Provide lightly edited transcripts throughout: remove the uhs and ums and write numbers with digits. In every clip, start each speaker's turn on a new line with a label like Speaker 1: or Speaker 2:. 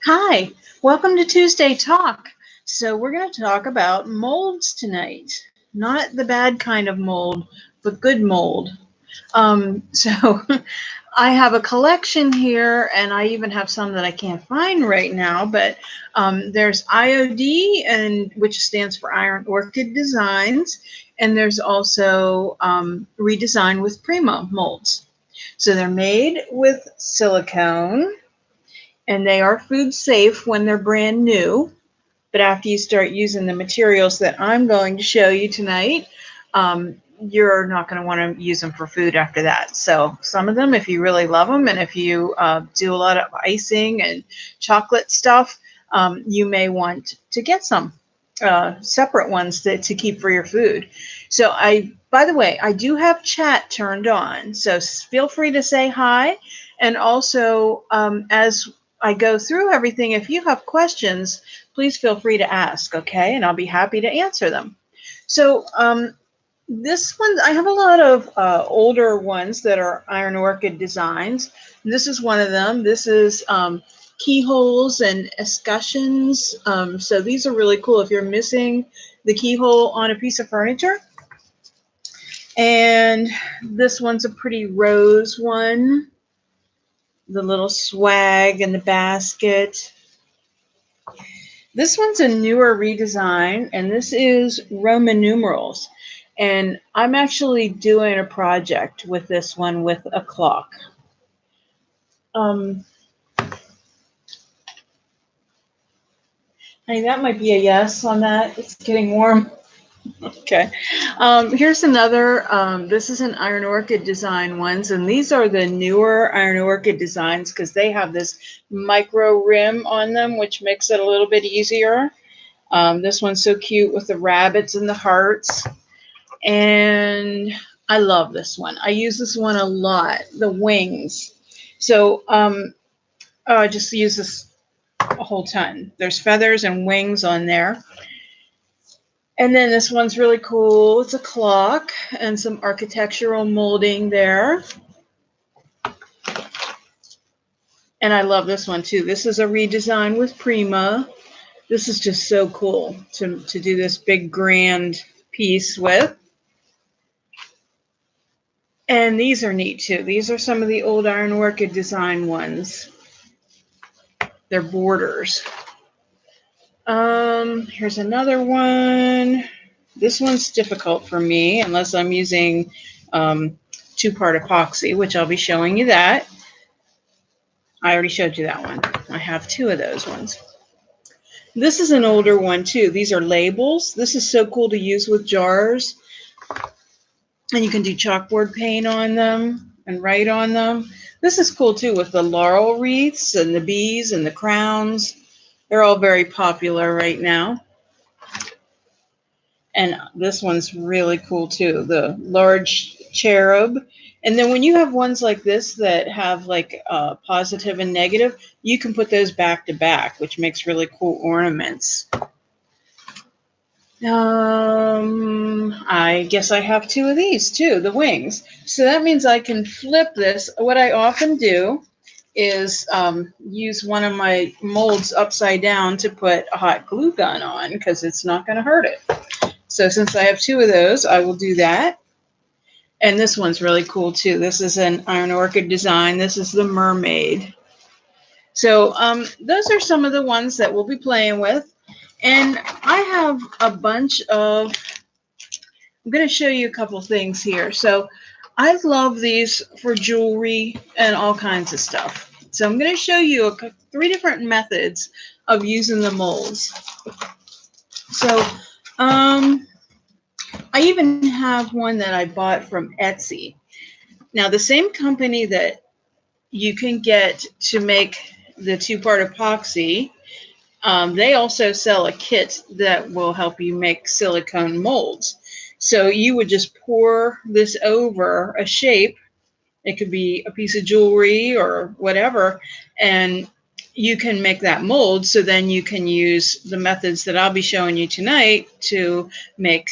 Speaker 1: Hi, welcome to Tuesday Talk. So, we're going to talk about molds tonight. Not the bad kind of mold, but good mold. So, I have a collection here, and I even have some that I can't find right now. But there's IOD, and which stands for Iron Orchid Designs, and there's also Redesign with Prima molds. So, they're made with silicone and they are food safe when they're brand new. But after you start using the materials that I'm going to show you tonight, you're not going to want to use them for food after that. So some of them, if you really love them, and if you do a lot of icing and chocolate stuff, you may want to get some separate ones to keep for your food. So by the way, I do have chat turned on, so feel free to say hi. And also, as I go through everything, if you have questions, please feel free to ask, okay? And I'll be happy to answer them. So this one, I have a lot of older ones that are Iron Orchid designs. This is one of them. This is keyholes and escutcheons. So these are really cool if you're missing the keyhole on a piece of furniture. And this one's a pretty rose one. The little swag and the basket. This one's a newer redesign, and this is Roman numerals. And I'm actually doing a project with this one with a clock. Honey, that might be a yes on that. It's getting warm. Okay. Here's another. This is an Iron Orchid design ones, and these are the newer Iron Orchid designs because they have this micro rim on them, which makes it a little bit easier. This one's so cute with the rabbits and the hearts. And I love this one. I use this one a lot, the wings. So I just use this a whole ton. There's feathers and wings on there. And then this one's really cool. It's a clock and some architectural molding there. And I love this one too. This is a redesign with Prima. This is just so cool to do this big grand piece with. And these are neat too. These are some of the old Iron Orchid design ones. They're borders. Here's another one. This one's difficult for me unless I'm using two-part epoxy, which I'll be showing you that. I already showed you that one. I have two of those ones. This is an older one too. These are labels. This is so cool to use with jars. And you can do chalkboard paint on them and write on them. This is cool too with the laurel wreaths and the bees and the crowns. They're all very popular right now. And this one's really cool too, the large cherub. And then when you have ones like this that have like positive and negative, you can put those back to back, which makes really cool ornaments. I guess I have two of these too, the wings. So that means I can flip this. What I often do is use one of my molds upside down to put a hot glue gun on because it's not going to hurt it. So since I have two of those, I will do that. And this one's really cool too. This is an Iron Orchid design. This is the mermaid. So those are some of the ones that we'll be playing with. And I have a bunch of, I'm going to show you a couple things here. So I love these for jewelry and all kinds of stuff. So I'm going to show you three different methods of using the molds. So I even have one that I bought from Etsy. Now, the same company that you can get to make the two-part epoxy, they also sell a kit that will help you make silicone molds. So you would just pour this over a shape. It could be a piece of jewelry or whatever, and you can make that mold. So then you can use the methods that I'll be showing you tonight to make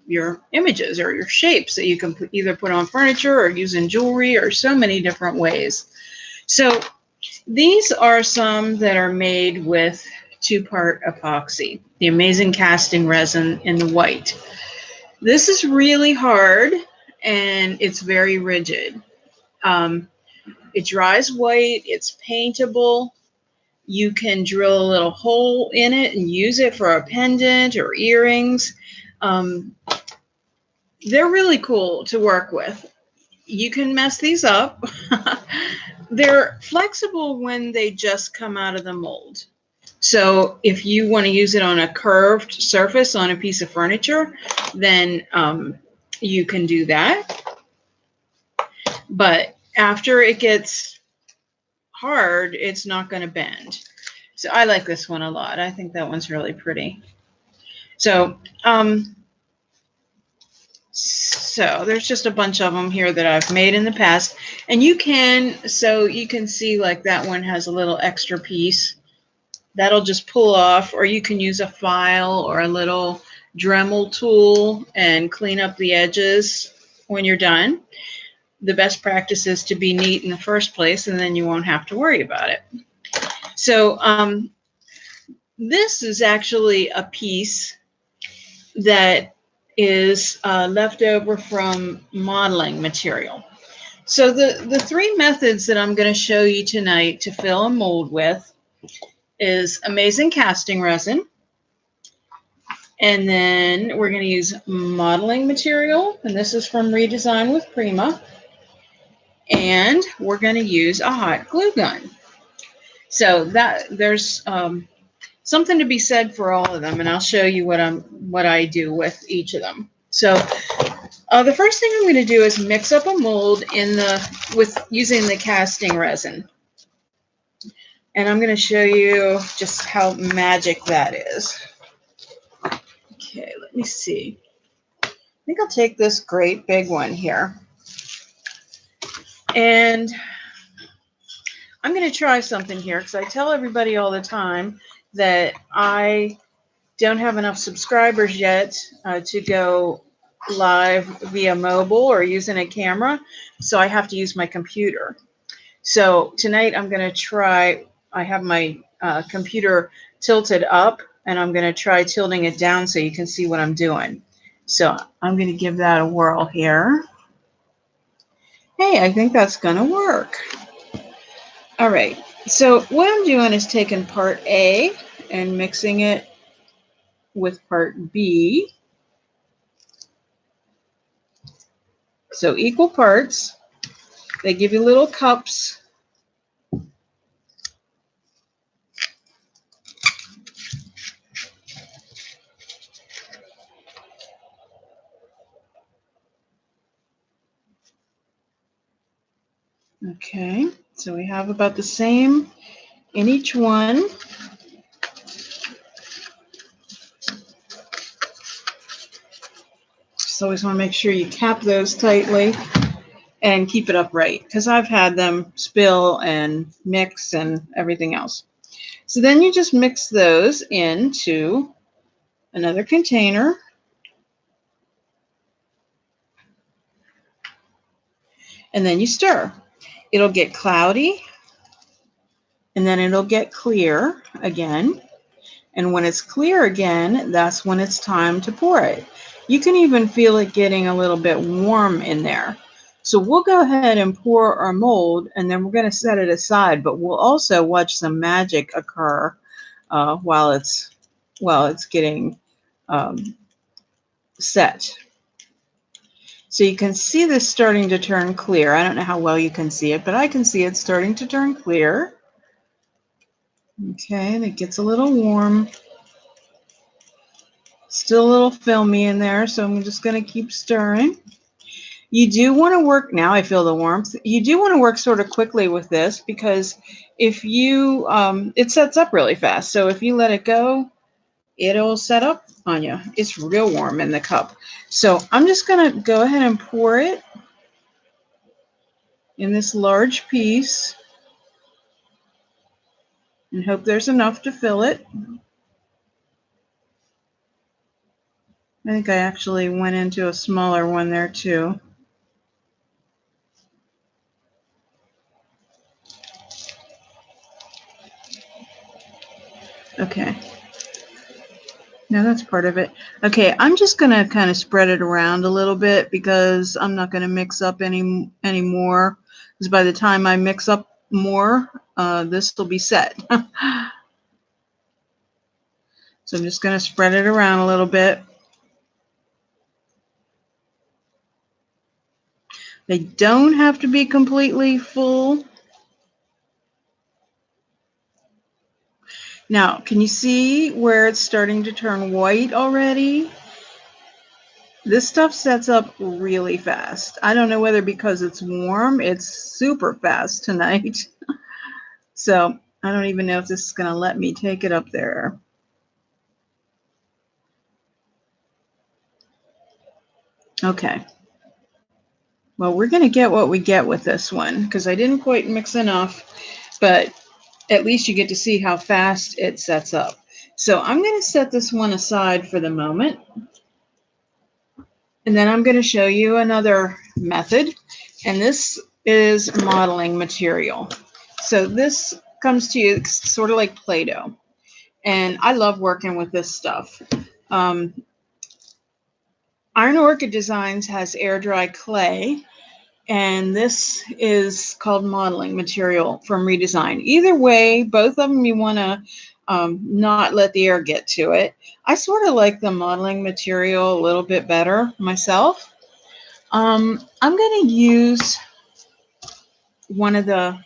Speaker 1: your images or your shapes that you can either put on furniture or use in jewelry or so many different ways. So These are some that are made with two-part epoxy, the amazing casting resin in the white. This is really hard and it's very rigid. It dries white, it's paintable. You can drill a little hole in it and use it for a pendant or earrings. They're really cool to work with. You can mess these up. They're flexible when they just come out of the mold. So if you want to use it on a curved surface on a piece of furniture, then you can do that. But after it gets hard, it's not going to bend. So I like this one a lot. I think that one's really pretty. So there's just a bunch of them here that I've made in the past. And you can see like that one has a little extra piece. That'll just pull off, or you can use a file or a little Dremel tool and clean up the edges when you're done. The best practice is to be neat in the first place, and then you won't have to worry about it. So this is actually a piece that is left over from modeling material. So the three methods that I'm going to show you tonight to fill a mold with is amazing casting resin, and then we're going to use modeling material, and this is from Redesign with Prima, and we're going to use a hot glue gun. So there's something to be said for all of them, and I'll show you what I do with each of them. So the first thing I'm going to do is mix up a mold using the casting resin. And I'm going to show you just how magic that is. Okay, let me see. I think I'll take this great big one here. And I'm going to try something here because I tell everybody all the time that I don't have enough subscribers yet to go live via mobile or using a camera, so I have to use my computer. So tonight I'm going to try, I have my computer tilted up, and I'm going to try tilting it down so you can see what I'm doing. So I'm going to give that a whirl here. Hey, I think that's going to work. All right, so what I'm doing is taking part A and mixing it with part B. So equal parts. They give you little cups. Okay, so we have about the same in each one. Just always want to make sure you cap those tightly and keep it upright, because I've had them spill and mix and everything else. So then you just mix those into another container. And then you stir. It'll get cloudy, and then it'll get clear again. And when it's clear again, that's when it's time to pour it. You can even feel it getting a little bit warm in there. So we'll go ahead and pour our mold, and then we're going to set it aside, but we'll also watch some magic occur while it's getting set. So you can see this starting to turn clear. I don't know how well you can see it, but I can see it starting to turn clear. Okay, and it gets a little warm. Still a little filmy in there, so I'm just going to keep stirring. You do want to work, now I feel the warmth, you do want to work sort of quickly with this, because if you, it sets up really fast. So if you let it go, it'll set up on you. It's real warm in the cup. So I'm just going to go ahead and pour it in this large piece and hope there's enough to fill it. I think I actually went into a smaller one there too. Okay. Now that's part of it. Okay, I'm just going to kind of spread it around a little bit because I'm not going to mix up any more. Because by the time I mix up more, this will be set. So I'm just going to spread it around a little bit. They don't have to be completely full. Now, can you see where it's starting to turn white already? This stuff sets up really fast. I don't know whether because it's warm, it's super fast tonight. So I don't even know if this is going to let me take it up there. Okay. Well, we're going to get what we get with this one because I didn't quite mix enough, but at least you get to see how fast it sets up. So I'm going to set this one aside for the moment. And then I'm going to show you another method. And this is modeling material. So this comes to you sort of like Play-Doh. And I love working with this stuff. Iron Orchid Designs has air dry clay, and this is called modeling material from Redesign. Either way, both of them you want to not let the air get to it. I sort of like the modeling material a little bit better myself. I'm going to use one of the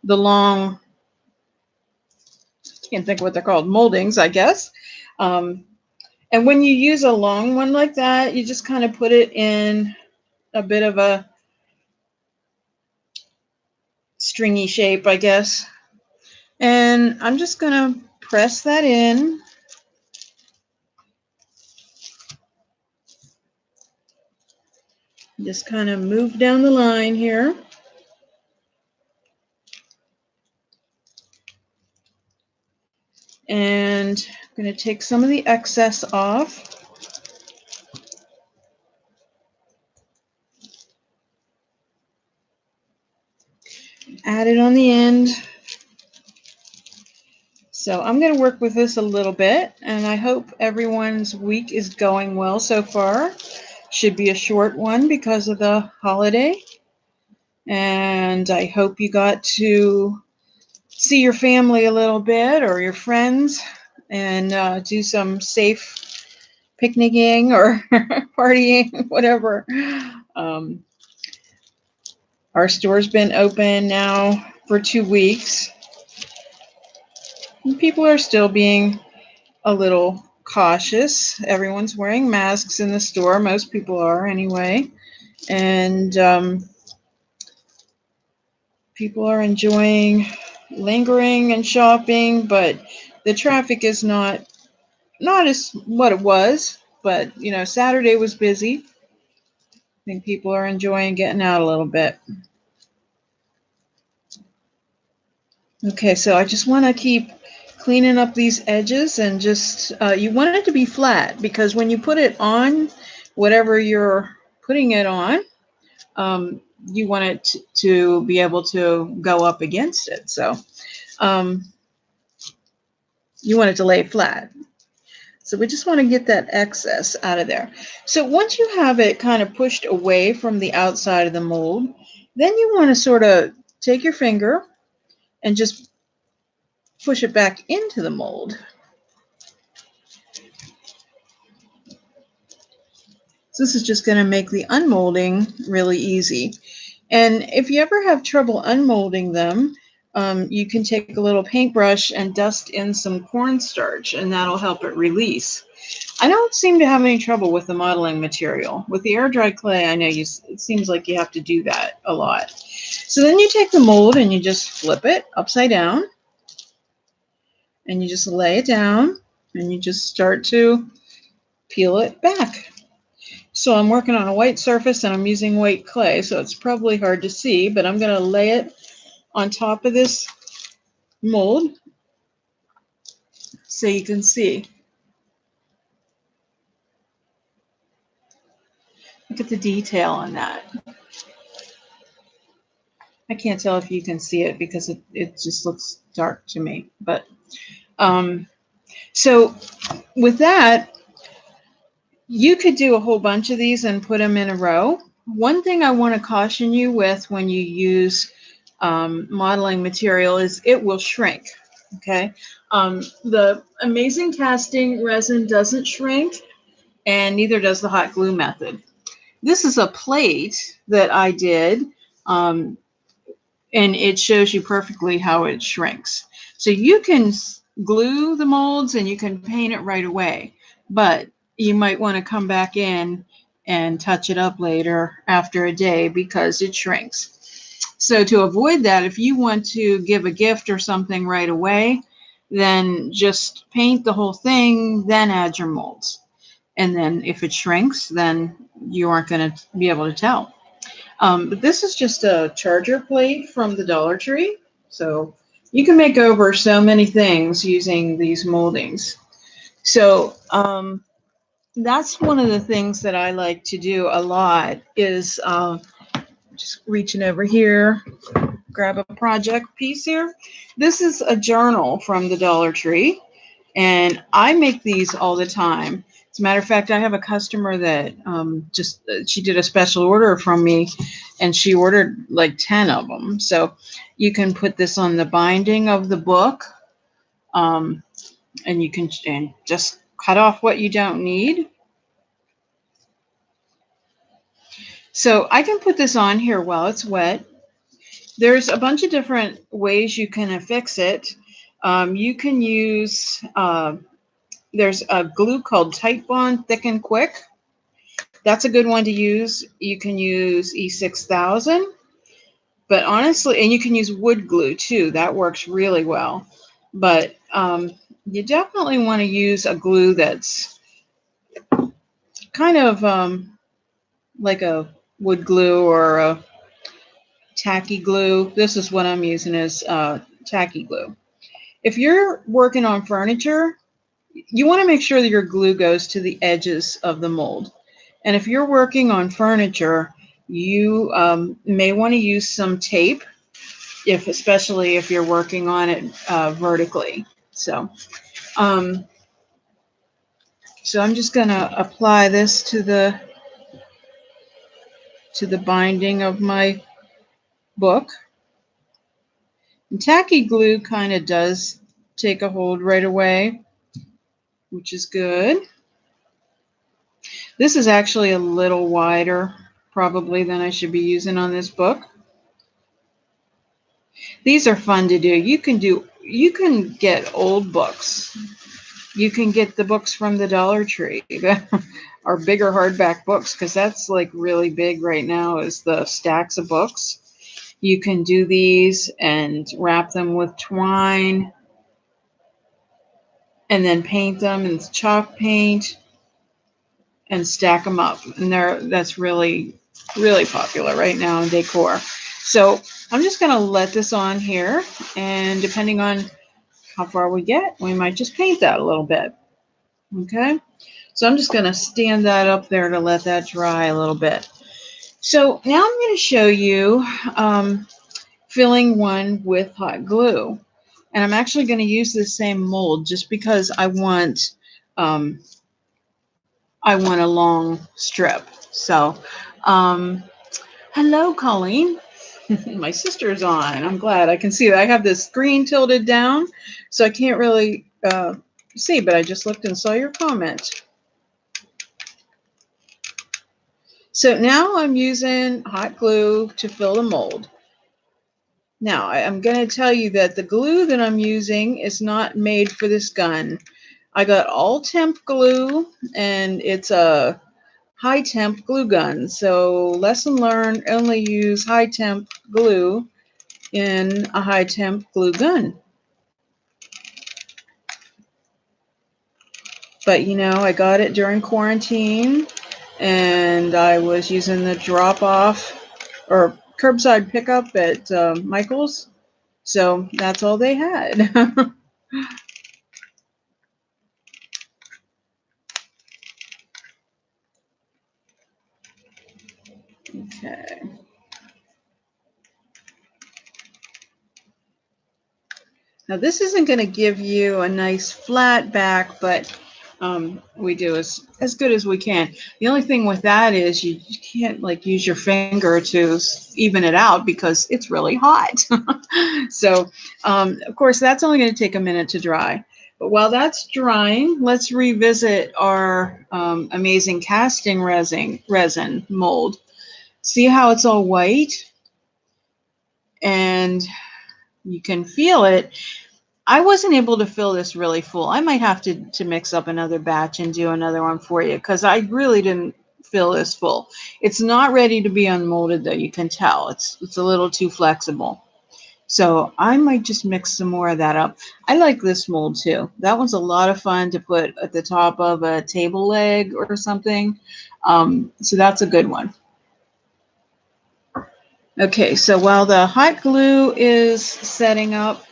Speaker 1: long, can't think of what they're called, moldings, I guess. And when you use a long one like that, you just kind of put it in a bit of a stringy shape, I guess. And I'm just going to press that in. Just kind of move down the line here. And I'm going to take some of the excess off. Add it on the end. So I'm going to work with this a little bit, and I hope everyone's week is going well so far. Should be a short one because of the holiday. And I hope you got to see your family a little bit or your friends and do some safe picnicking or partying, whatever. Our store's been open now for 2 weeks. And people are still being a little cautious. Everyone's wearing masks in the store. Most people are anyway. And people are enjoying lingering and shopping, but the traffic is not as what it was. But, you know, Saturday was busy. I think people are enjoying getting out a little bit. Okay, so I just want to keep cleaning up these edges and just, you want it to be flat because when you put it on, whatever you're putting it on, you want it to be able to go up against it. So you want it to lay flat. So we just want to get that excess out of there. So once you have it kind of pushed away from the outside of the mold, then you want to sort of take your finger and just push it back into the mold. So this is just going to make the unmolding really easy. And if you ever have trouble unmolding them, you can take a little paintbrush and dust in some cornstarch, and that'll help it release. I don't seem to have any trouble with the modeling material. With the air dry clay, I know it seems like you have to do that a lot. So then you take the mold and you just flip it upside down, and you just lay it down, and you just start to peel it back. So I'm working on a white surface and I'm using white clay, so it's probably hard to see, but I'm going to lay it on top of this mold so you can see. Look at the detail on that. I can't tell if you can see it because it just looks dark to me. But um, so with that, you could do a whole bunch of these and put them in a row. One thing I want to caution you with when you use modeling material is it will shrink. Okay. The amazing casting resin doesn't shrink, and neither does the hot glue method. This is a plate that I did, um, and it shows you perfectly how it shrinks. So you can glue the molds and you can paint it right away, but you might want to come back in and touch it up later after a day because it shrinks. So to avoid that, if you want to give a gift or something right away, then just paint the whole thing, then add your molds. And then if it shrinks, then you aren't going to be able to tell. But this is just a charger plate from the Dollar Tree. So you can make over so many things using these moldings. So that's one of the things that I like to do a lot is just reaching over here, grab a project piece here. This is a journal from the Dollar Tree. And I make these all the time. As a matter of fact, I have a customer that she did a special order from me, and she ordered like 10 of them. So you can put this on the binding of the book, um, and you can just cut off what you don't need. So I can put this on here while it's wet. There's a bunch of different ways you can affix it. You can use there's a glue called Tight Bond Thick and Quick. That's a good one to use. You can use E6000, but honestly, and you can use wood glue too. That works really well. But you definitely want to use a glue that's kind of like a wood glue or a tacky glue. This is what I'm using as tacky glue. If you're working on furniture, you want to make sure that your glue goes to the edges of the mold. And if you're working on furniture, you may want to use some tape, especially if you're working on it vertically. Um, so I'm just going to apply this to the binding of my book. And tacky glue kind of does take a hold right away, which is good. This is actually a little wider probably than I should be using on this book. These are fun to do. You can get old books. You can get the books from the Dollar Tree or bigger hardback books, because that's like really big right now is the stacks of books. You can do these and wrap them with twine and then paint them in chalk paint and stack them up. And that's really, really popular right now in decor. So I'm just going to let this on here, and depending on how far we get, we might just paint that a little bit. Okay, so I'm just going to stand that up there to let that dry a little bit. So now I'm going to show you filling one with hot glue. And I'm actually going to use the same mold just because I want a long strip. So hello, Colleen. My sister's on. I'm glad I can see that. I have this screen tilted down, so I can't really see, but I just looked and saw your comment. So now I'm using hot glue to fill the mold. Now I'm going to tell you that the glue that I'm using is not made for this gun. I got all temp glue, and it's a high temp glue gun. So lesson learned, only use high temp glue in a high temp glue gun. But I got it during quarantine, and I was using the drop off or curbside pickup at Michael's. So that's all they had. Okay. Now this isn't going to give you a nice flat back, but we do as good as we can. The only thing with that is you can't like use your finger to even it out because it's really hot. So of course that's only going to take a minute to dry. But while that's drying, let's revisit our amazing casting resin mold. See how it's all white and you can feel it. I wasn't able to fill this really full. I might have to mix up another batch and do another one for you because I really didn't fill this full. It's not ready to be unmolded though. You can tell it's a little too flexible. So I might just mix some more of that up. I like this mold too. That one's a lot of fun to put at the top of a table leg or something. So that's a good one. Okay, so while the hot glue is setting up,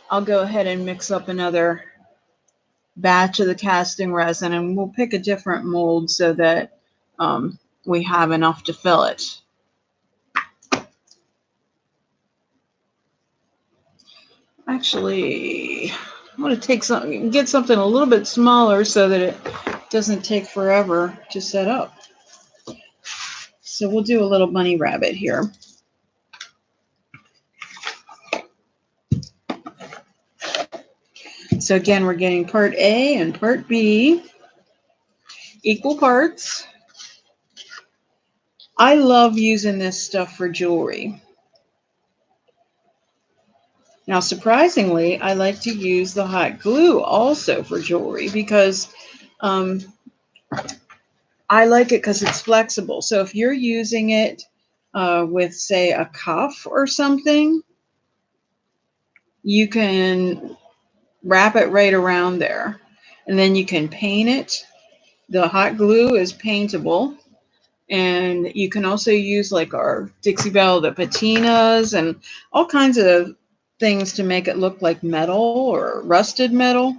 Speaker 1: I'll go ahead and mix up another batch of the casting resin and we'll pick a different mold so that we have enough to fill it. Actually, I'm going to get something a little bit smaller so that it doesn't take forever to set up. So we'll do a little bunny rabbit here. So again, we're getting part A and part B, equal parts. I love using this stuff for jewelry. Now, surprisingly, I like to use the hot glue also for jewelry because I like it because it's flexible. So if you're using it with, say, a cuff or something, you can wrap it right around there. And then you can paint it. The hot glue is paintable. And you can also use like our Dixie Belle, the patinas, and all kinds of things to make it look like metal or rusted metal.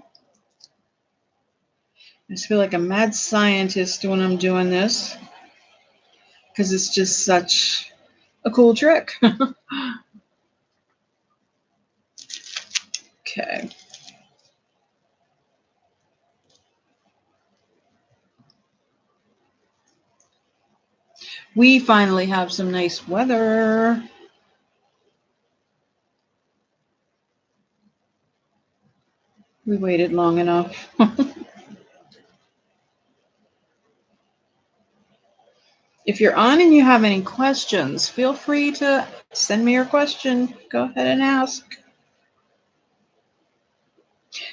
Speaker 1: I just feel like a mad scientist when I'm doing this because it's just such a cool trick. Okay. We finally have some nice weather. We waited long enough. If you're on and you have any questions, feel free to send me your question. Go ahead and ask.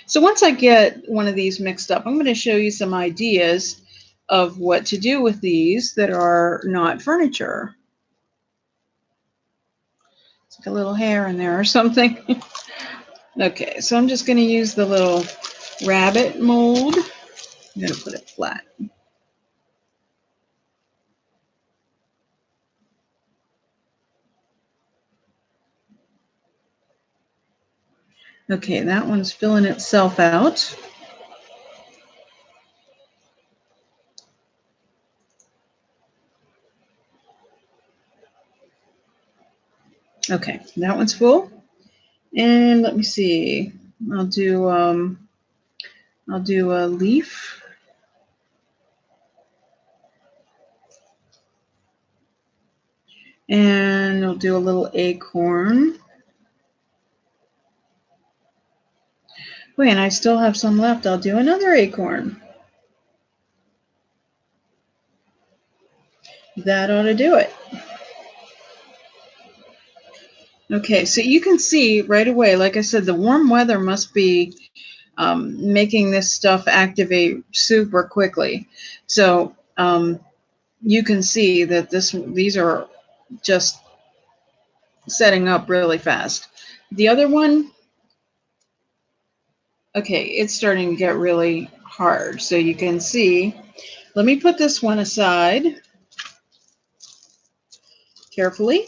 Speaker 1: So once I get one of these mixed up, I'm going to show you some ideas of what to do with these that are not furniture. It's like a little hair in there or something. Okay, so I'm just going to use the little rabbit mold. I'm going to put it flat. Okay, that one's filling itself out. Okay, that one's full. And let me see. I'll do a leaf. And I'll do a little acorn. Wait, and I still have some left. I'll do another acorn. That ought to do it. Okay, so you can see right away, like I said, the warm weather must be making this stuff activate super quickly. So you can see that these are just setting up really fast. The other one, okay, it's starting to get really hard. So you can see, let me put this one aside carefully.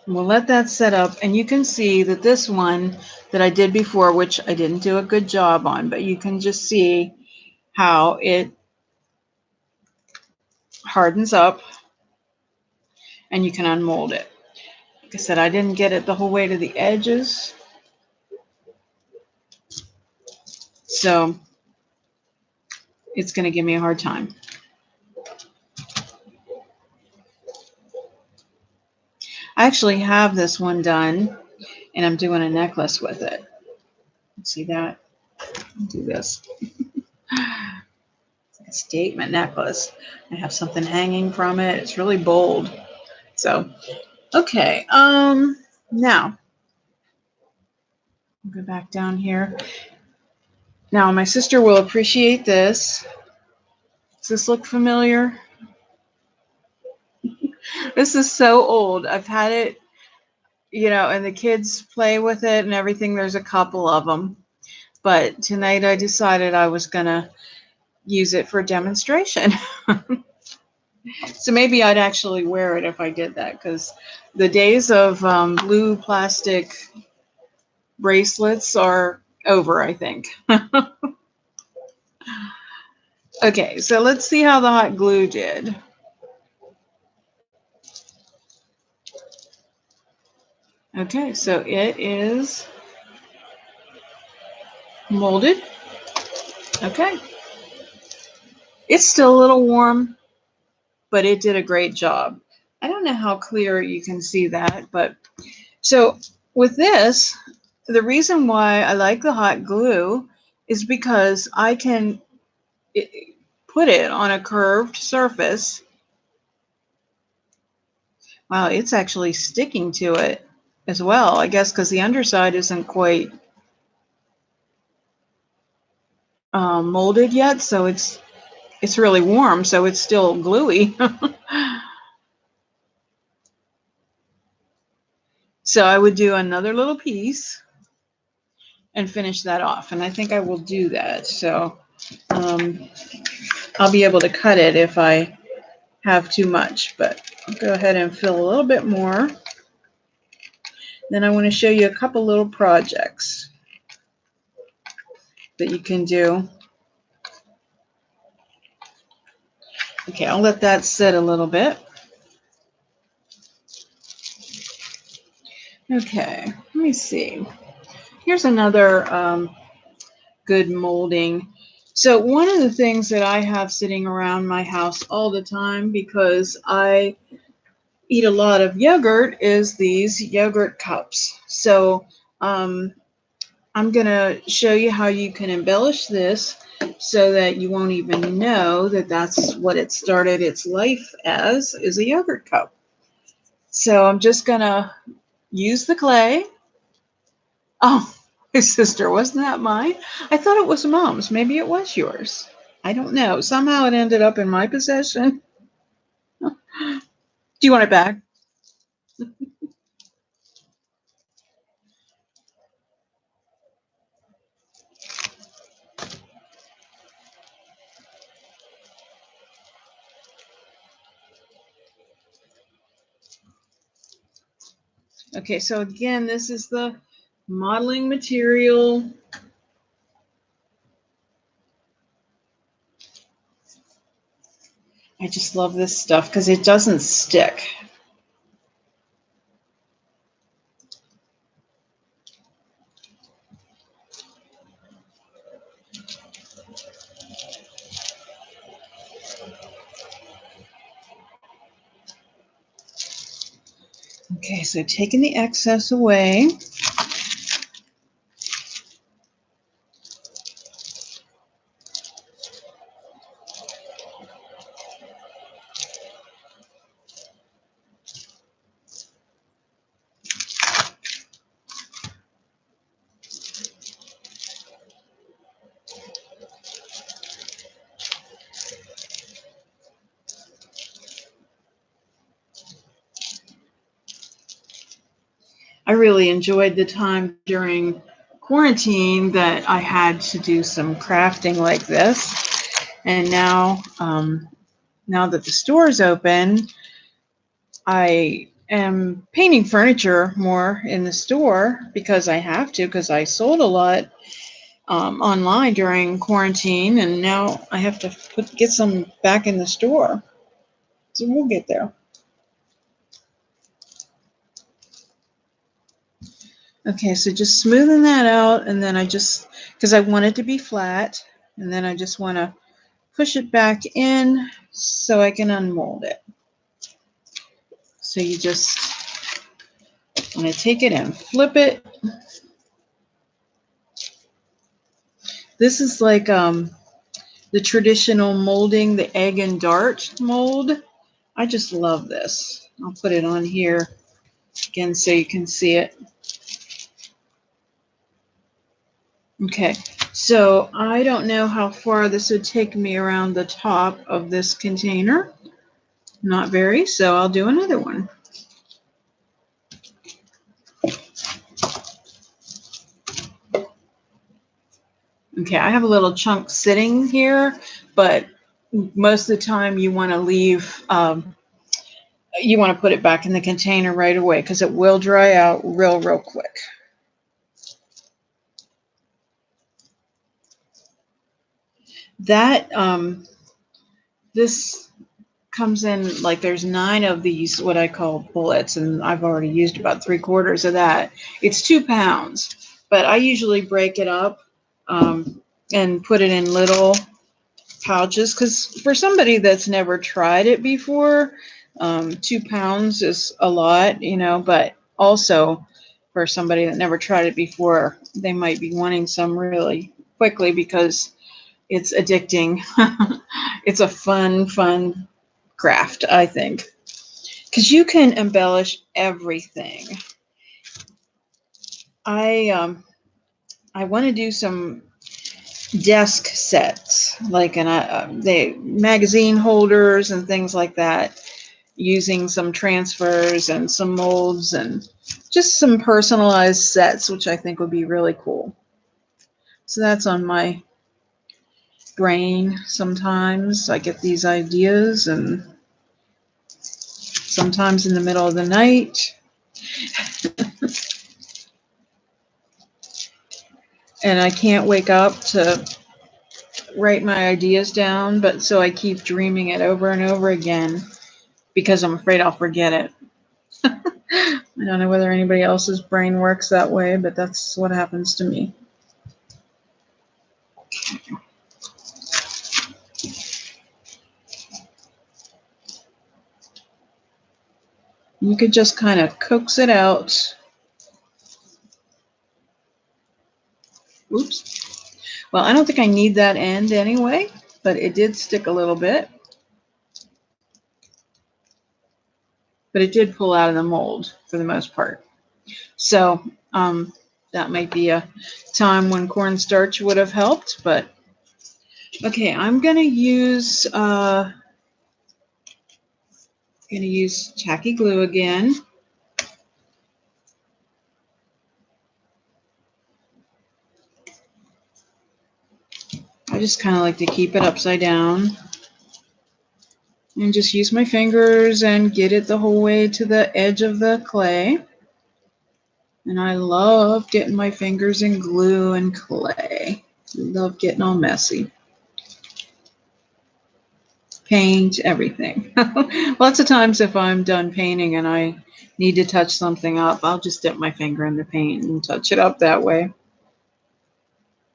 Speaker 1: And we'll let that set up. And you can see that this one that I did before, which I didn't do a good job on, but you can just see how it hardens up and you can unmold it. Like I said, I didn't get it the whole way to the edges. So it's going to give me a hard time. I actually have this one done, and I'm doing a necklace with it. See that? I'll do this. It's like a statement necklace. I have something hanging from it. It's really bold. So, okay. Now I'll go back down here. Now my sister will appreciate this. Does this look familiar? This is so old. I've had it, and the kids play with it and everything. There's a couple of them. But tonight I decided I was going to use it for a demonstration. So maybe I'd actually wear it if I did that, because the days of blue plastic bracelets are over, I think. Okay, so let's see how the hot glue did. Okay, so it is molded. Okay. It's still a little warm, but it did a great job. I don't know how clear you can see that, but so with this, the reason why I like the hot glue is because I can put it on a curved surface. Wow, it's actually sticking to it as well, I guess, because the underside isn't quite molded yet, so it's really warm, so it's still gluey. So I would do another little piece and finish that off, and I think I will do that. So I'll be able to cut it if I have too much, but I'll go ahead and fill a little bit more. Then I want to show you a couple little projects that you can do. Okay, I'll let that sit a little bit. Okay, let me see. Here's another good molding. So one of the things that I have sitting around my house all the time, because I eat a lot of yogurt, is these yogurt cups. So I'm going to show you how you can embellish this so that you won't even know that that's what it started its life as, is a yogurt cup. So I'm just going to use the clay. Oh, my sister, wasn't that mine? I thought it was Mom's. Maybe it was yours. I don't know. Somehow it ended up in my possession. Do you want it back? Okay, so again, this is the modeling material. I just love this stuff because it doesn't stick. Okay, so taking the excess away. I really enjoyed the time during quarantine that I had to do some crafting like this. And now, now that the store is open, I am painting furniture more in the store because I have to, because I sold a lot online during quarantine, and now I have to get some back in the store. So we'll get there. Okay, so just smoothing that out, and then because I want it to be flat, and then I just want to push it back in so I can unmold it. So you just want to take it and flip it. This is like the traditional molding, the egg and dart mold. I just love this. I'll put it on here again so you can see it. Okay, so I don't know how far this would take me around the top of this container. Not very, so I'll do another one. Okay, I have a little chunk sitting here, but most of the time you want to leave, you want to put it back in the container right away because it will dry out real quick. That, this comes in, like there's 9 of these, what I call bullets, and I've already used about 3/4 of that. It's 2 pounds, but I usually break it up and put it in little pouches because for somebody that's never tried it before, 2 pounds is a lot, you know, but also for somebody that never tried it before, they might be wanting some really quickly because it's addicting. It's a fun craft, I think, because you can embellish everything. I want to do some desk sets, like the magazine holders and things like that, using some transfers and some molds and just some personalized sets, which I think would be really cool. So that's on my brain. Sometimes I get these ideas, and sometimes in the middle of the night. And I can't wake up to write my ideas down, but so I keep dreaming it over and over again because I'm afraid I'll forget it. I don't know whether anybody else's brain works that way, but that's what happens to me. You could just kind of coax it out. Oops. Well, I don't think I need that end anyway, but it did stick a little bit. But it did pull out of the mold for the most part. So that might be a time when cornstarch would have helped, but okay, I'm gonna use tacky glue again. I just kind of like to keep it upside down and just use my fingers and get it the whole way to the edge of the clay. And I love getting my fingers in glue and clay. Love getting all messy. Paint, everything. Lots of times if I'm done painting and I need to touch something up, I'll just dip my finger in the paint and touch it up that way.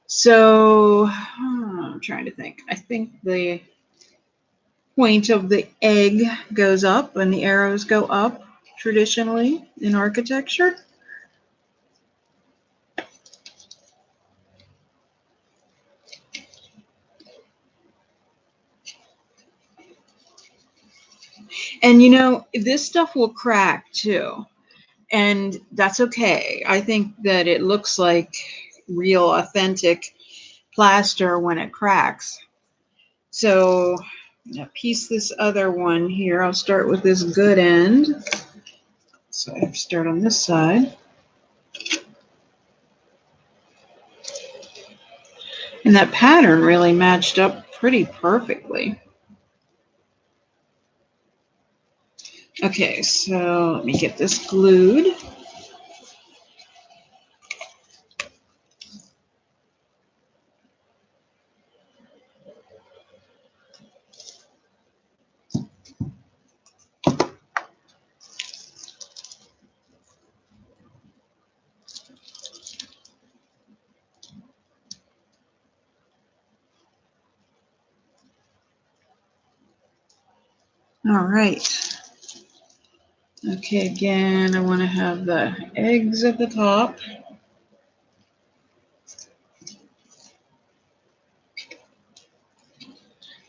Speaker 1: So I'm trying to think. I think the point of the egg goes up and the arrows go up traditionally in architecture. And you know, this stuff will crack too. And that's okay. I think that it looks like real authentic plaster when it cracks. So I'm going to piece this other one here. I'll start with this good end. So I start on this side. And that pattern really matched up pretty perfectly. Okay, so let me get this glued. All right. Okay, again, I want to have the eggs at the top.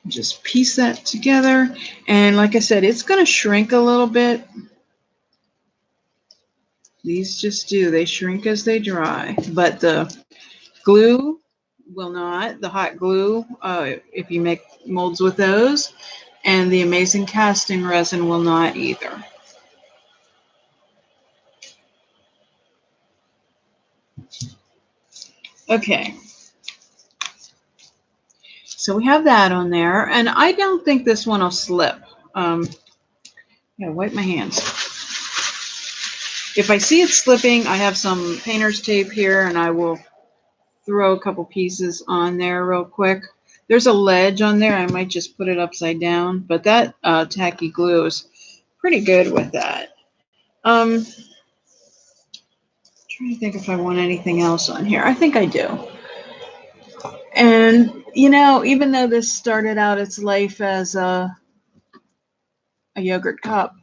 Speaker 1: Just piece that together. And like I said, it's going to shrink a little bit. These just do. They shrink as they dry. But the glue will not. The hot glue, if you make molds with those. And the amazing casting resin will not either. Okay. So we have that on there. And I don't think this one will slip. Yeah, wipe my hands. If I see it slipping, I have some painter's tape here, and I will throw a couple pieces on there real quick. There's a ledge on there. I might just put it upside down, but that tacky glue is pretty good with that. Trying to think if I want anything else on here. I think I do. And, you know, even though this started out its life as a yogurt cup,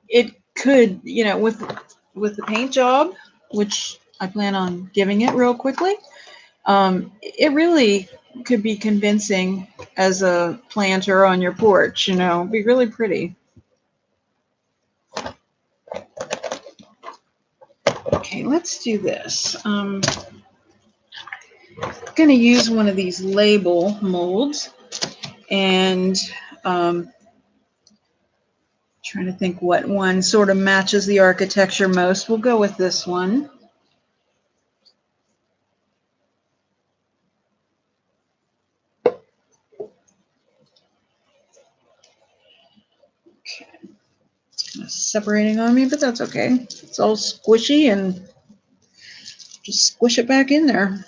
Speaker 1: it could, you know, with the paint job, which I plan on giving it real quickly, it really could be convincing as a planter on your porch, you know, be really pretty. Okay, let's do this. I'm going to use one of these label molds, and trying to think what one sort of matches the architecture most. We'll go with this one. Okay. It's kind of separating on me, but that's okay. It's all squishy, and just squish it back in there.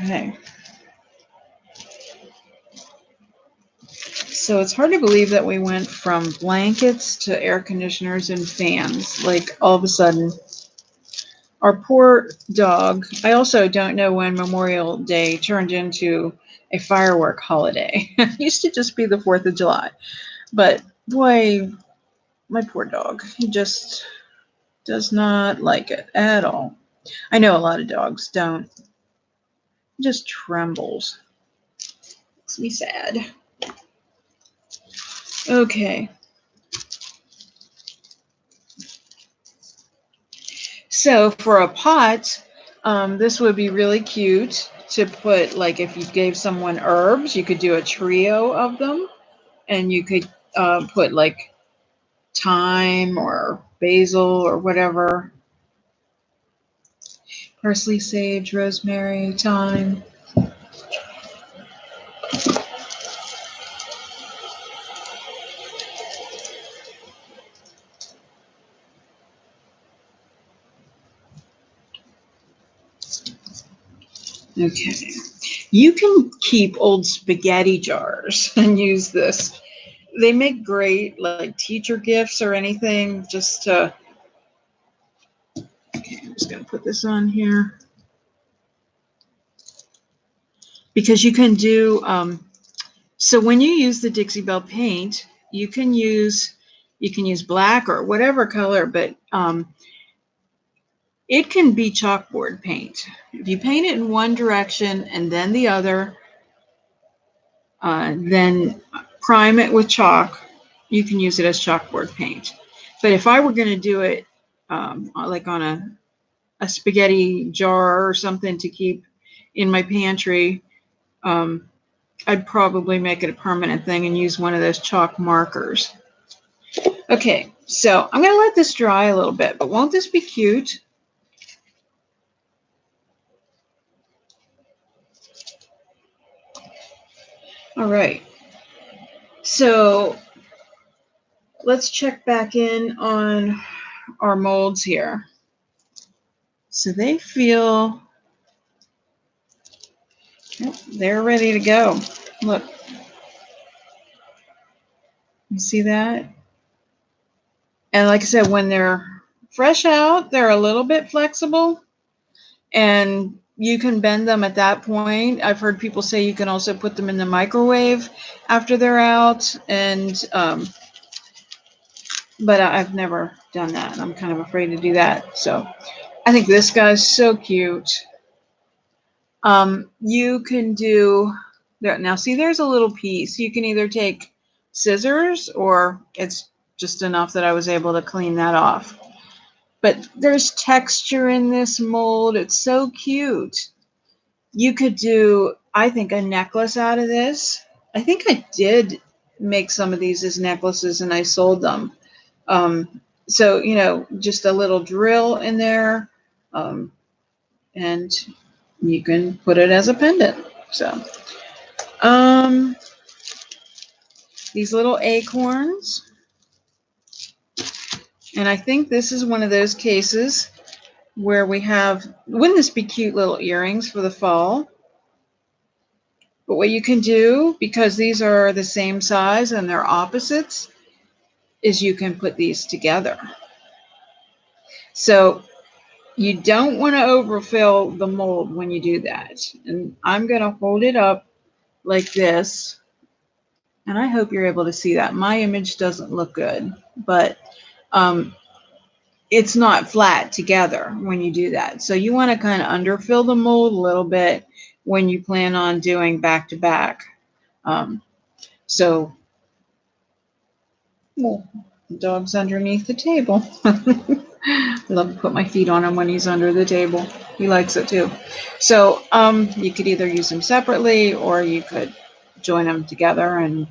Speaker 1: Okay. So it's hard to believe that we went from blankets to air conditioners and fans, like all of a sudden. Our poor dog. I also don't know when Memorial Day turned into a firework holiday. It used to just be the 4th of July. But boy, my poor dog, he just does not like it at all. I know a lot of dogs don't. He just trembles. Makes me sad. Okay. So for a pot, this would be really cute to put, like if you gave someone herbs, you could do a trio of them, and you could put like thyme or basil or whatever. Parsley, sage, rosemary, thyme. Okay. You can keep old spaghetti jars and use this. They make great like teacher gifts or anything. Just to, okay, I'm just going to put this on here. Because you can do, so when you use the Dixie Belle paint, you can use black or whatever color, but it can be chalkboard paint. If you paint it in one direction and then the other, then prime it with chalk, you can use it as chalkboard paint. But if I were going to do it like on a spaghetti jar or something to keep in my pantry, I'd probably make it a permanent thing and use one of those chalk markers. Okay, so I'm going to let this dry a little bit, but won't this be cute? All right. So let's check back in on our molds here. So they feel, yep, they're ready to go. Look, you see that? And like I said, when they're fresh out, they're a little bit flexible, and you can bend them at that point. I've heard people say you can also put them in the microwave after they're out, and but I've never done that. I'm kind of afraid to do that. So I think this guy's so cute. You can do there now. See, there's a little piece. You can either take scissors, or it's just enough that I was able to clean that off. But there's texture in this mold. It's so cute. You could do, I think, a necklace out of this. I think I did make some of these as necklaces and I sold them. So, you know, just a little drill in there, and you can put it as a pendant. So, um, these little acorns. And I think this is one of those cases where we have, wouldn't this be cute little earrings for the fall? But what you can do, because these are the same size and they're opposites, is you can put these together. So you don't want to overfill the mold when you do that. And I'm going to hold it up like this. And I hope you're able to see that. My image doesn't look good, but it's not flat together when you do that. So you want to kind of underfill the mold a little bit when you plan on doing back to back. So, well, the dog's underneath the table. I love to put my feet on him when he's under the table. He likes it too. So you could either use them separately, or you could join them together and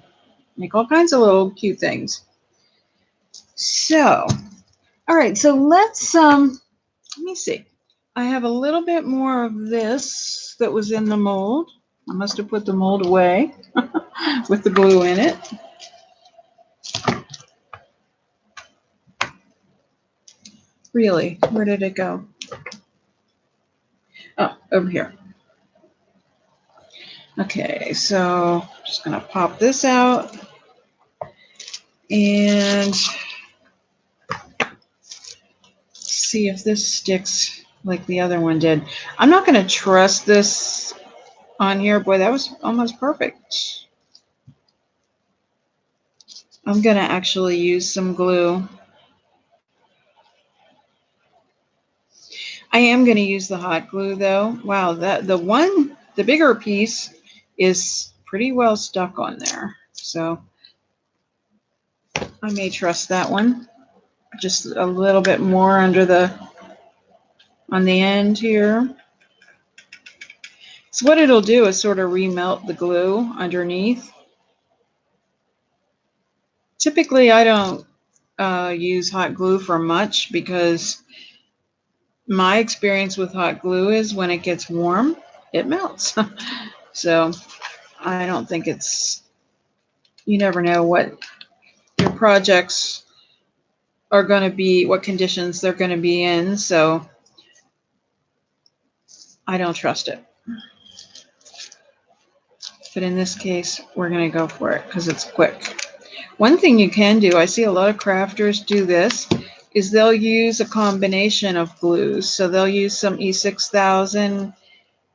Speaker 1: make all kinds of little cute things. So, all right. So let's let me see. I have a little bit more of this that was in the mold. I must have put the mold away with the glue in it. Really, where did it go? Oh, over here. Okay, so I'm just gonna pop this out and see if this sticks like the other one did. I'm not gonna trust this on here. Boy, that was almost perfect. I'm gonna actually use some glue. I am gonna use the hot glue though. Wow, the bigger piece is pretty well stuck on there. So I may trust that one. Just a little bit more on the end here. So what it'll do is sort of remelt the glue underneath. Typically, I don't use hot glue for much, because my experience with hot glue is when it gets warm, it melts. So I don't think you never know what your projects are going to be, what conditions they're going to be in. So I don't trust it. But in this case, we're going to go for it because it's quick. One thing you can do, I see a lot of crafters do this, is they'll use a combination of glues. So they'll use some E6000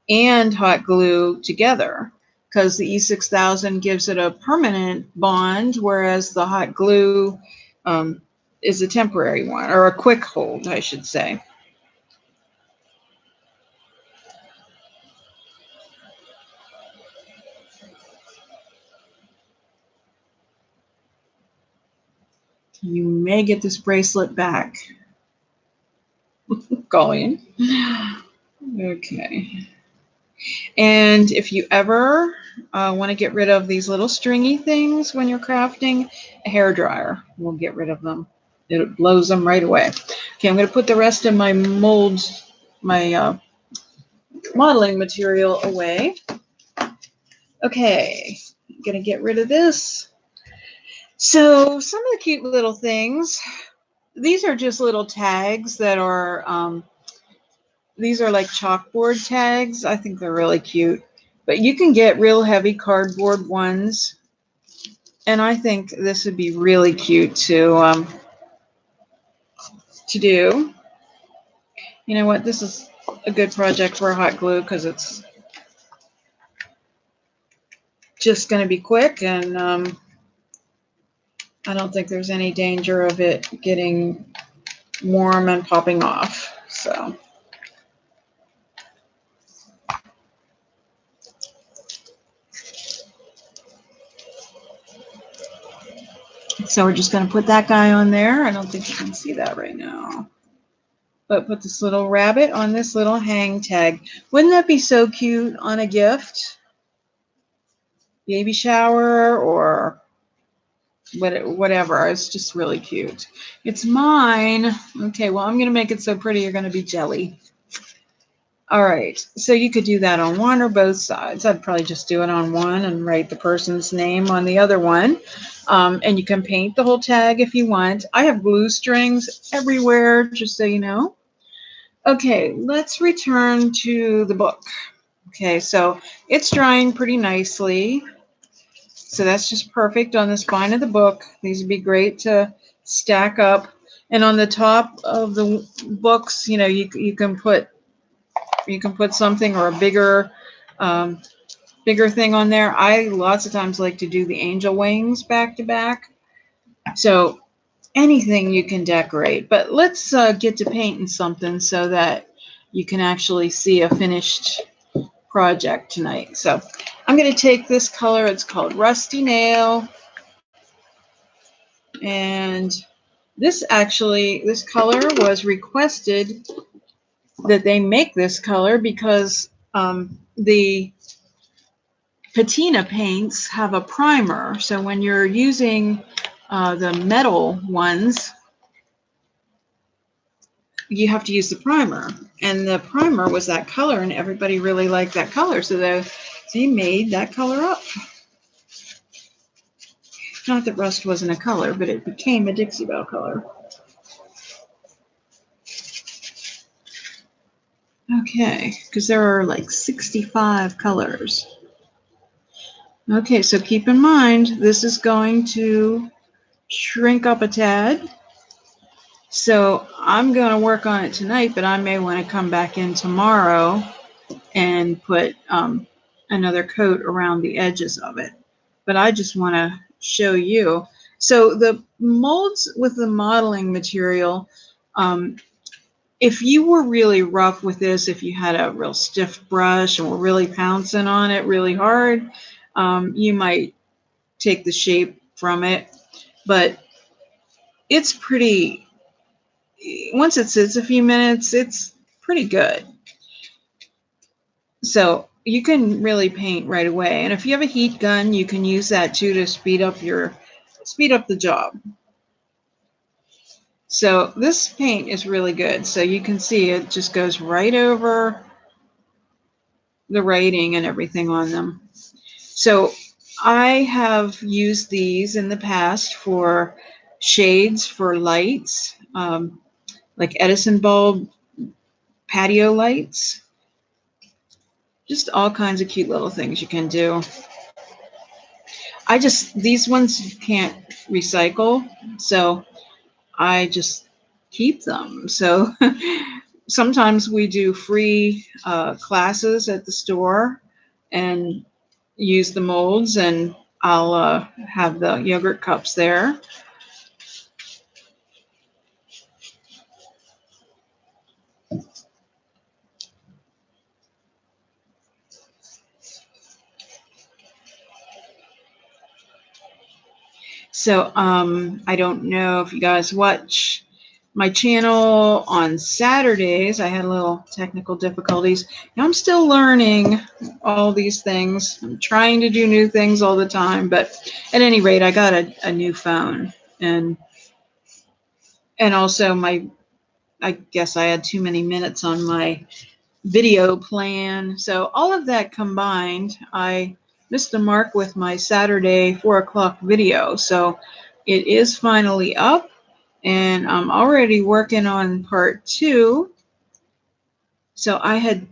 Speaker 1: and hot glue together, because the E6000 gives it a permanent bond, whereas the hot glue is a temporary one, or a quick hold, I should say. You may get this bracelet back, Colleen. Okay. And if you ever want to get rid of these little stringy things when you're crafting, a hairdryer will get rid of them. It blows them right away. Okay, I'm going to put the rest of my molds, my modeling material away. Okay, I'm going to get rid of this. So some of the cute little things, these are just little tags that are, these are like chalkboard tags. I think they're really cute. But you can get real heavy cardboard ones. And I think this would be really cute to to do. You know what? This is a good project for hot glue because it's just going to be quick, and I don't think there's any danger of it getting warm and popping off. So we're just going to put that guy on there. I don't think you can see that right now. But put this little rabbit on this little hang tag. Wouldn't that be so cute on a gift? Baby shower or whatever. It's just really cute. It's mine. Okay, well, I'm going to make it so pretty you're going to be jelly. All right, so you could do that on one or both sides. I'd probably just do it on one and write the person's name on the other one. And you can paint the whole tag if you want. I have glue strings everywhere, just so you know. Okay, let's return to the book. Okay, so it's drying pretty nicely. So that's just perfect on the spine of the book. These would be great to stack up. And on the top of the books, you know, you can put something or a bigger thing on there. I lots of times like to do the angel wings back to back. So anything you can decorate. But let's get to painting something so that you can actually see a finished project tonight. So I'm going to take this color. It's called Rusty Nail. And this color was requested that they make this color because the patina paints have a primer. So when you're using the metal ones, you have to use the primer. And the primer was that color, and everybody really liked that color. So he made that color up. Not that rust wasn't a color, but it became a Dixie Belle color. Okay, because there are like 65 colors. Okay, so keep in mind, this is going to shrink up a tad. So I'm going to work on it tonight, but I may want to come back in tomorrow and put another coat around the edges of it. But I just want to show you. So the molds with the modeling material, if you were really rough with this, if you had a real stiff brush and were really pouncing on it really hard, you might take the shape from it. But it's pretty, once it sits a few minutes, it's pretty good. So you can really paint right away. And if you have a heat gun, you can use that too to speed up the job. So this paint is really good. So you can see it just goes right over the writing and everything on them. So I have used these in the past for shades for lights, like Edison bulb patio lights. Just all kinds of cute little things you can do. These ones you can't recycle, so I just keep them. So sometimes we do free classes at the store and use the molds, and I'll have the yogurt cups there. So I don't know if you guys watch my channel on Saturdays. I had a little technical difficulties. Now I'm still learning all these things. I'm trying to do new things all the time, but at any rate, I got a new phone, and also I guess I had too many minutes on my video plan. So all of that combined, I missed the mark with my Saturday 4 o'clock video. So it is finally up, and I'm already working on part 2. So I had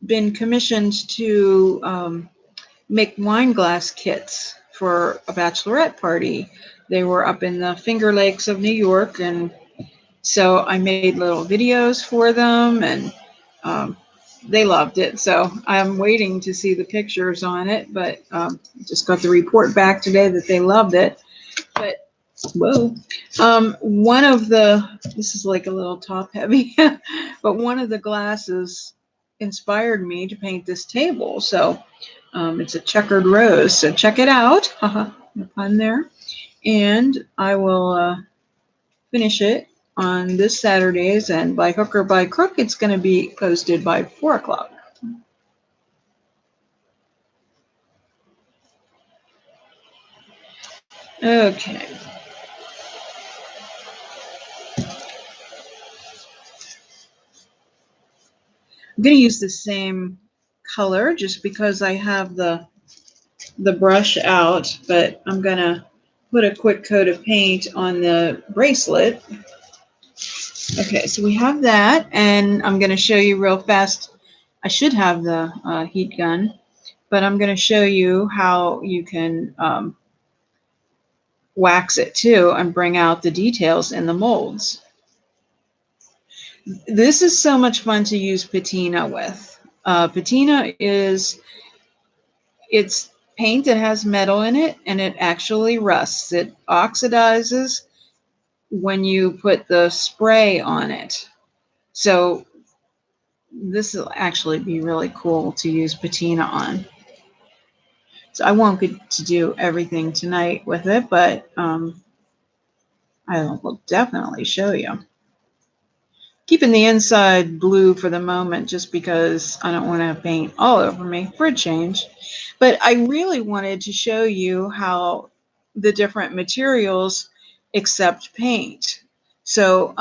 Speaker 1: been commissioned to make wine glass kits for a bachelorette party. They were up in the Finger Lakes of New York, and So I made little videos for them, and they loved it. So I'm waiting to see the pictures on it, but just got the report back today that they loved it. But whoa, one of this is like a little top heavy, but one of the glasses inspired me to paint this table. So it's a checkered rose. So check it out. No pun there. And I will finish it on this Saturdays, and by hook or by crook, it's going to be posted by 4 o'clock. Okay. I'm going to use the same color just because I have the brush out, but I'm going to put a quick coat of paint on the bracelet. Okay, so we have that, and I'm going to show you real fast. I should have the heat gun, but I'm going to show you how you can wax it too and bring out the details in the molds. This is so much fun to use patina with. Patina it's paint that has metal in it, and it actually rusts. It oxidizes when you put the spray on it. So this will actually be really cool to use patina on. So I won't get to do everything tonight with it, but I will definitely show you. Keeping the inside blue for the moment just because I don't want to have paint all over me for a change. But I really wanted to show you how the different materials accept paint. So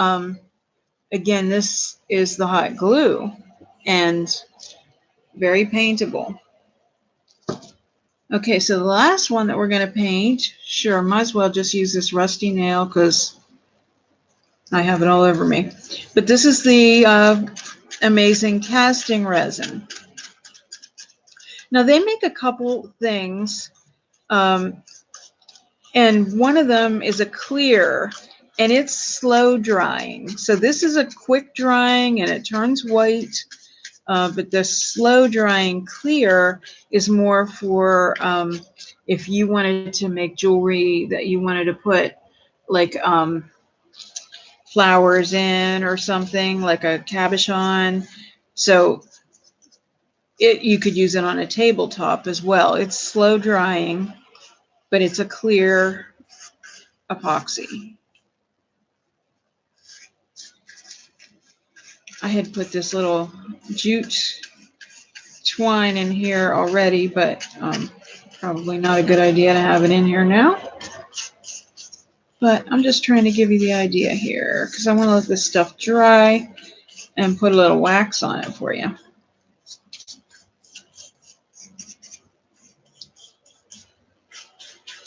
Speaker 1: again, this is the hot glue and very paintable. Okay, so the last one that we're going to paint, sure, might as well just use this rusty nail because I have it all over me. But this is the amazing casting resin. Now they make a couple things, and one of them is a clear, and it's slow drying. So this is a quick drying, and it turns white. But the slow drying clear is more for if you wanted to make jewelry that you wanted to put like flowers in or something, like a cabochon. So you could use it on a tabletop as well. It's slow drying, but it's a clear epoxy. I had put this little jute twine in here already, but probably not a good idea to have it in here now. But I'm just trying to give you the idea here because I want to let this stuff dry and put a little wax on it for you.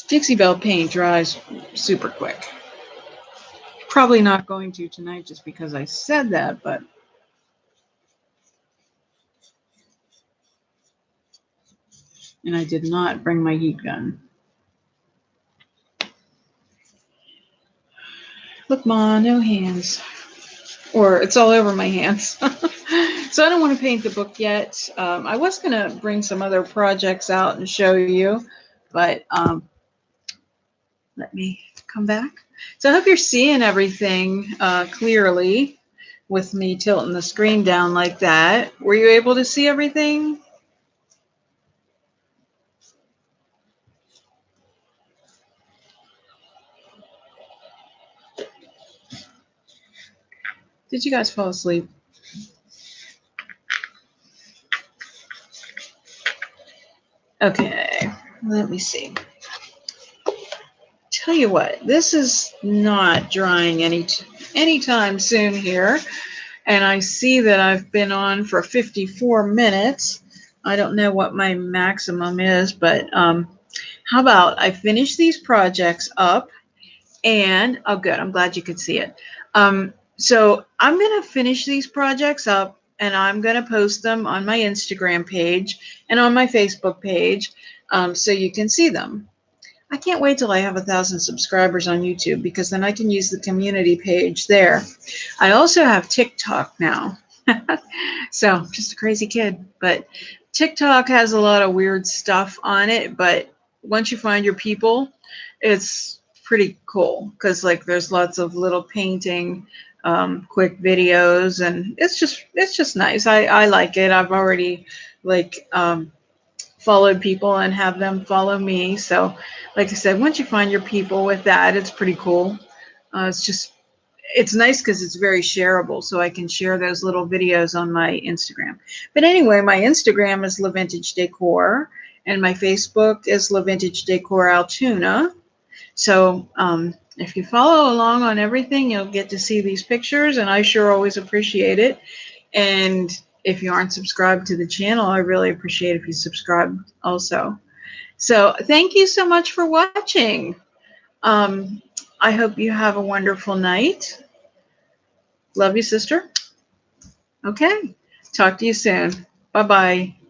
Speaker 1: Dixie Belle paint dries super quick. Probably not going to tonight just because I said that, but and I did not bring my heat gun. Look, Ma, no hands. Or it's all over my hands. So I don't want to paint the book yet. I was going to bring some other projects out and show you, but let me come back. So I hope you're seeing everything clearly with me tilting the screen down like that. Were you able to see everything? Did you guys fall asleep? Okay, let me see. Tell you what, this is not drying anytime soon here. And I see that I've been on for 54 minutes. I don't know what my maximum is, but how about I finish these projects up and, oh good, I'm glad you could see it. So I'm going to finish these projects up and I'm going to post them on my Instagram page and on my Facebook page so you can see them. I can't wait till I have 1,000 subscribers on YouTube, because then I can use the community page there. I also have TikTok now. So just a crazy kid, but TikTok has a lot of weird stuff on it, but once you find your people, it's pretty cool, because like there's lots of little painting, quick videos, and it's just nice. I like it. I've already like followed people and have them follow me. So like I said, once you find your people with that, it's pretty cool. It's nice because it's very shareable, so I can share those little videos on my Instagram. But anyway, my Instagram is La Vintage Decor, and my Facebook is La Vintage Decor Altoona. So if you follow along on everything, you'll get to see these pictures, and I sure always appreciate it. And if you aren't subscribed to the channel, I really appreciate if you subscribe also. So thank you so much for watching. Um, I hope you have a wonderful night. Love you, sister. Okay. Talk to you soon. Bye-bye.